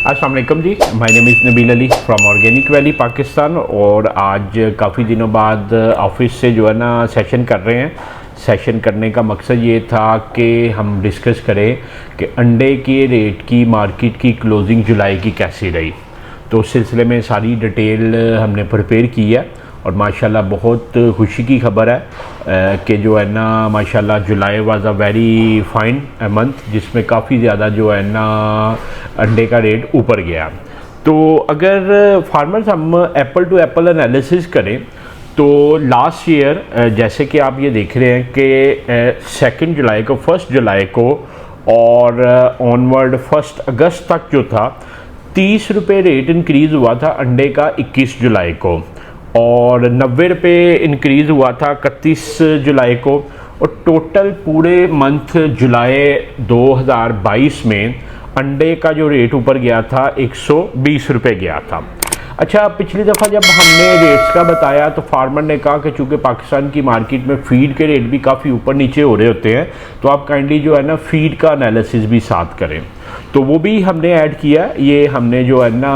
अस्सलाम वालेकुम जी, my name is Nabeel Ali from organic valley Pakistan. और आज काफ़ी दिनों बाद ऑफिस से जो है ना सेशन कर रहे हैं। सेशन करने का मकसद ये था कि हम डिस्कस करें कि अंडे के रेट की मार्केट की क्लोजिंग जुलाई की कैसी रही। तो उस सिलसिले में सारी डिटेल हमने प्रिपेयर की है और माशाल्लाह बहुत खुशी की खबर है कि जो है ना माशाल्लाह July was a very fine month, जिसमें काफ़ी ज़्यादा जो है ना अंडे का रेट ऊपर गया। तो अगर फार्मर्स हम एप्पल टू एप्पल एनालिसिस करें तो लास्ट ईयर जैसे कि आप ये देख रहे हैं कि 2 जुलाई को 1 जुलाई को और ऑनवर्ड 1 अगस्त तक जो था 30 रुपये रेट इंक्रीज़ हुआ था अंडे का 21 जुलाई को, और 90 रुपये इंक्रीज़ हुआ था 31 जुलाई को। और टोटल पूरे मंथ जुलाई 2022 में अंडे का जो रेट ऊपर गया था 120 रुपये गया था। अच्छा, पिछली दफ़ा जब हमने रेट्स का बताया तो फार्मर ने कहा कि चूँकि पाकिस्तान की मार्केट में फ़ीड के रेट भी काफ़ी ऊपर नीचे हो रहे होते हैं तो आप काइंडली जो है ना फ़ीड का एनालिसिस भी साथ करें। तो वो भी हमने ऐड किया। ये हमने जो है ना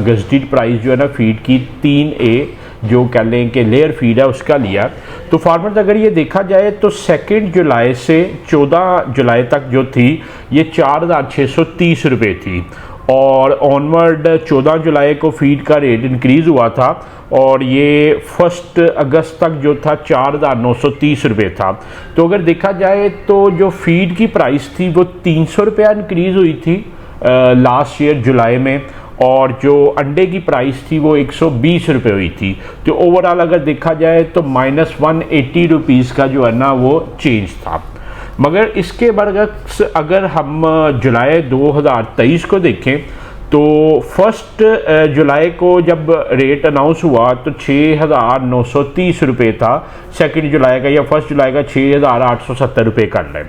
गज़टेड प्राइस जो है ना फ़ीड की 3A जो कह लें कि लेयर फीड है उसका लिया। तो फार्मर्स अगर ये देखा जाए तो 2 जुलाई से 14 जुलाई तक जो थी ये 4,630 रुपये थी, और ऑनवर्ड 14 जुलाई को फीड का रेट इंक्रीज़ हुआ था और ये 1 अगस्त तक जो था 4,930 रुपये था। तो अगर देखा जाए तो जो फीड की प्राइस थी वो 300 रुपया इंक्रीज़ हुई थी लास्ट ईयर जुलाई में, और जो अंडे की प्राइस थी वो 120 रुपये हुई थी। तो ओवरऑल अगर देखा जाए तो -180 रुपीज़ का जो है ना वो चेंज था। मगर इसके बरअक्स अगर हम जुलाई 2023 को देखें तो 1 जुलाई को जब रेट अनाउंस हुआ तो 6,930 रुपये था 2 जुलाई का, या 1 जुलाई का 6,870 रुपये कर लें।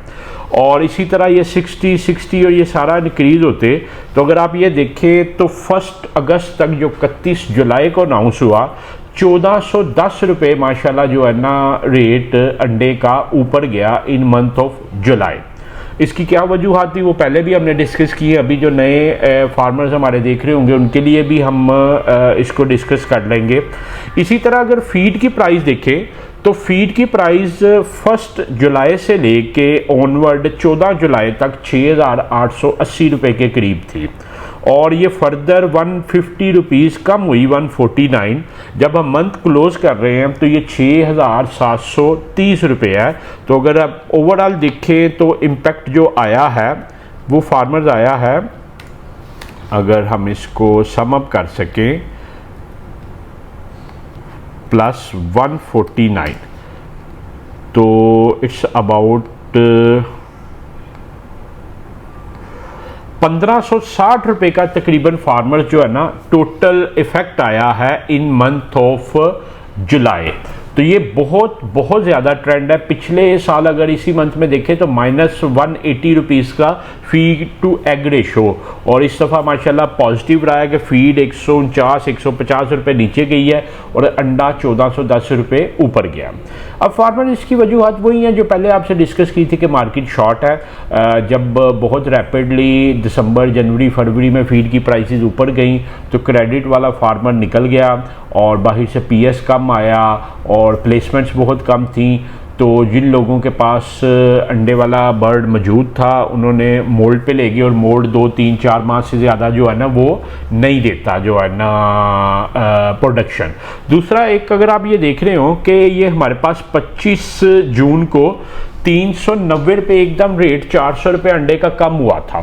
और इसी तरह ये 60 और ये सारा इंक्रीज़ होते। तो अगर आप ये देखें तो 1 अगस्त तक जो 31 जुलाई को अनाउंस हुआ 1410 रुपये माशाल्लाह जो है ना रेट अंडे का ऊपर गया इन मंथ ऑफ जुलाई। इसकी क्या वजूहत थी वो पहले भी हमने डिस्कस की है। अभी जो नए फार्मर्स हमारे देख रहे होंगे उनके लिए भी हम इसको डिस्कस कर लेंगे। इसी तरह अगर फीड की प्राइस देखें तो फीड की प्राइस 1 जुलाई से लेके ऑनवर्ड 14 जुलाई तक 6,880 रुपये के करीब थी, और ये फर्दर 150 रुपीज़ कम हुई 149। जब हम मंथ क्लोज कर रहे हैं तो ये 6,730 रुपये है। तो अगर आप ओवरऑल देखें तो इम्पेक्ट जो आया है वो फार्मर्स आया है, अगर हम इसको सम अप कर सकें, +149। तो इट्स अबाउट 1560 रुपये का तकरीबन फार्मर्स जो है ना टोटल इफेक्ट आया है इन मंथ ऑफ जुलाई। तो ये बहुत ज़्यादा ट्रेंड है। पिछले साल अगर इसी मंथ में देखें तो -180 रुपीज़ का फीड टू एग रेशो, और इस दफ़ा माशाल्लाह पॉजिटिव रहा है कि फीड 149-150 रुपये नीचे गई है और अंडा 1410 रुपये ऊपर गया। अब फार्मर इसकी वजूहत वही हैं जो पहले आपसे डिस्कस की थी कि मार्केट शॉर्ट है। जब बहुत रैपिडली दिसंबर, जनवरी, फरवरी में फीड की प्राइसेस ऊपर गई तो क्रेडिट वाला फार्मर निकल गया और बाहर से PS कम आया और प्लेसमेंट्स बहुत कम थी। तो जिन लोगों के पास अंडे वाला बर्ड मौजूद था उन्होंने मोल्ड पे ले गए, और मोल्ड 2-3-4 माह से ज़्यादा जो है ना वो नहीं देता जो है ना प्रोडक्शन। दूसरा एक अगर आप ये देख रहे हो कि ये हमारे पास 25 जून को 390 रुपये एकदम रेट 400 रुपये अंडे का कम हुआ था।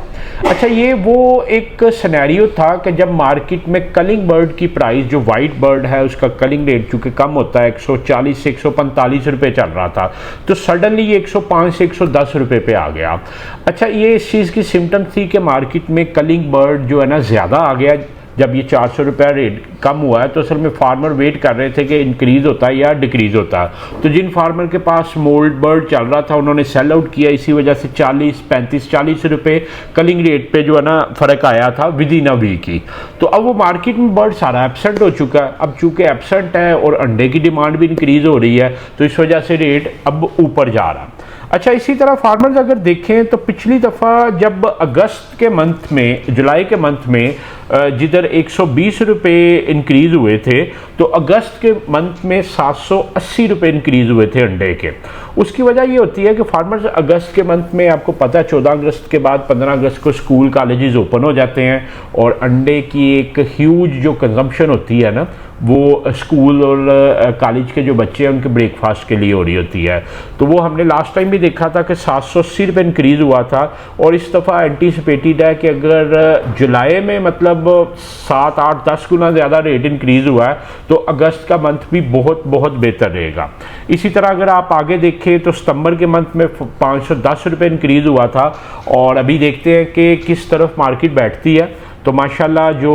अच्छा, ये वो एक सिनेरियो था कि जब मार्केट में कलिंग बर्ड की प्राइस, जो वाइट बर्ड है उसका कलिंग रेट चूँकि कम होता है 140 से 145 रुपये चल रहा था, तो सडनली ये 105 से 110 रुपये पे आ गया। अच्छा, ये इस चीज़ की सिम्टम थी कि मार्केट में कलिंग बर्ड जो है ना ज़्यादा आ गया, जब ये 400 रुपया रेट कम हुआ है तो असल में फार्मर वेट कर रहे थे कि इंक्रीज़ होता है या डिक्रीज़ होता है। तो जिन फार्मर के पास मोल्ड बर्ड चल रहा था उन्होंने सेल आउट किया, इसी वजह से 40 रुपए कलिंग रेट पे जो है ना फ़र्क आया था विद इन अ वीक ही। तो अब वो मार्केट में बर्ड सारा एब्सेंट हो चुका है। अब चूंकि एब्सेंट है और अंडे की डिमांड भी इंक्रीज़ हो रही है तो इस वजह से रेट अब ऊपर जा रहा है। अच्छा, इसी तरह फार्मर्स अगर देखें तो पिछली दफ़ा जब अगस्त के मंथ में, जुलाई के मंथ में जिधर 120 रुपये इंक्रीज़ हुए थे तो अगस्त के मंथ में 780 रुपये इंक्रीज़ हुए थे अंडे के। उसकी वजह ये होती है कि फार्मर्स अगस्त के मंथ में, आपको पता है 14 अगस्त के बाद 15 अगस्त को स्कूल कॉलेजेस ओपन हो जाते हैं और अंडे की एक ह्यूज जो कंजम्पशन होती है ना वो स्कूल और कॉलेज के जो बच्चे हैं उनके ब्रेकफास्ट के लिए हो रही होती है। तो वो हमने लास्ट टाइम भी देखा था कि 780 रुपये इंक्रीज़ हुआ था और इस दफ़ा एंटीसिपेटेड है कि अगर जुलाई में मतलब 7, 8, 10 गुना ज़्यादा रेट इंक्रीज़ हुआ है तो अगस्त का मंथ भी बहुत बहुत बेहतर रहेगा। इसी तरह अगर आप आगे देखें तो सितंबर के मंथ में 510 रुपये इंक्रीज़ हुआ था और अभी देखते हैं कि किस तरफ मार्केट बैठती है। तो माशाल्लाह जो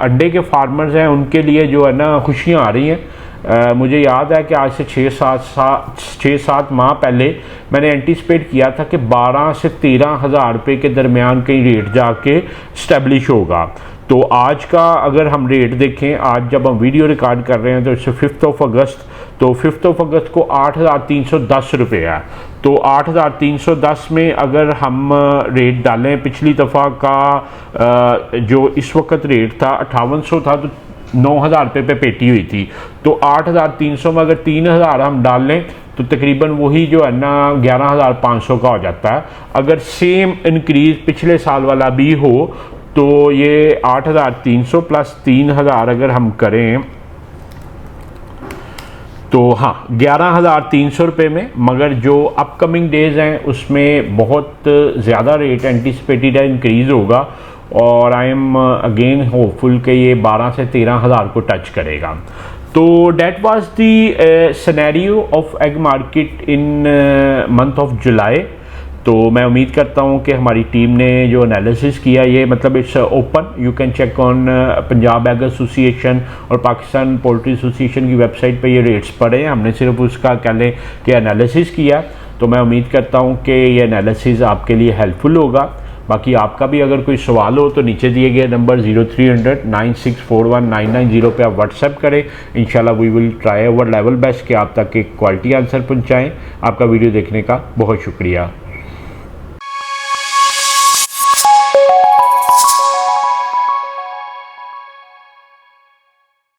अंडे के फार्मर्स हैं उनके लिए जो है ना खुशियाँ आ रही हैं। मुझे याद है कि आज से 6-7 माह पहले मैंने एंटीसिपेट किया था कि 12 से 13 हज़ार रुपये के दरमियान कहीं रेट जाके स्टैब्लिश होगा। तो आज का अगर हम रेट देखें, आज जब हम वीडियो रिकॉर्ड कर रहे हैं तो इससे 5 अगस्त, तो 5 अगस्त को 8,310 रुपये है। तो 8,310 में अगर हम रेट डालें, पिछली दफ़ा का जो इस वक्त रेट था 5800 था तो 9,000 रुपये पे पेटी हुई थी। तो 8,300 में अगर 3,000 हम डाल लें तो तकरीबन वही जो है ना 11,500 का हो जाता है। अगर सेम इंक्रीज़ पिछले साल वाला भी हो तो ये 8,300 प्लस 3,000 अगर हम करें तो हाँ 11,300 रुपये में, मगर जो अपकमिंग डेज़ हैं उसमें बहुत ज़्यादा रेट एंटिसिपेटेड है इंक्रीज़ होगा और आई एम अगेन होपफुल कि ये 12 से 13 हज़ार को टच करेगा। तो that was the scenario of egg market in month of July. तो मैं उम्मीद करता हूँ कि हमारी टीम ने जो एनालिसिस किया ये मतलब it's open, you can check on Punjab egg association और पाकिस्तान पोल्ट्री एसोसिएशन की वेबसाइट पे ये रेट्स पड़े हैं। हमने सिर्फ उसका कह लें कि एनालिसिस किया। तो मैं उम्मीद करता हूँ कि ये एनालिसिस आपके लिए हेल्पफुल होगा। बाकी आपका भी अगर कोई सवाल हो तो नीचे दिए गए नंबर 0300 9641 990 पे आप व्हाट्सएप करें। इंशाल्लाह we will try our level best कि आप तक एक क्वालिटी आंसर पहुँचाएँ। आपका वीडियो देखने का बहुत शुक्रिया।